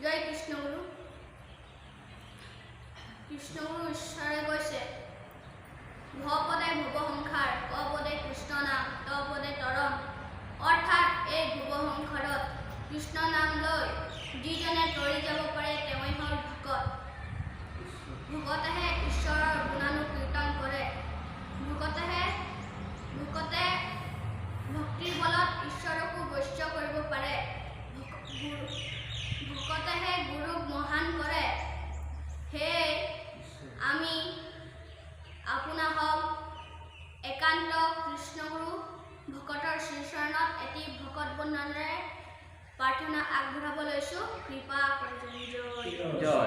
জয় কৃষ্ণগুৰু। কৃষ্ণগুৰু ঈশ্বৰে কৈছে ভপদে ভুৱ সংসাৰ কপদে কৃষ্ণ নাম তপদে তৰম। অৰ্থাৎ এই ভুৱ সংসাৰত কৃষ্ণ নাম লৈ যিজনে তৰি যাব পাৰে তেওঁই হ'ল ভকত। ভকতেহে ঈশ্বৰৰ গুণানুকীৰ্তন কৰে। ভকতে ভক্তিৰ বলত ঈশ্বৰকো বশ্য কৰিব পাৰে। ভকতেহে গুৰুক মহান কৰে। সেয়ে আমি আপোনাসক একান্ত কৃষ্ণগুৰু ভকতৰ শ্ৰীচৰণত এটি ভকত বন্দনাৰে প্ৰাৰ্থনা আগবঢ়াব লৈছোঁ। কৃপা কৰি জয়।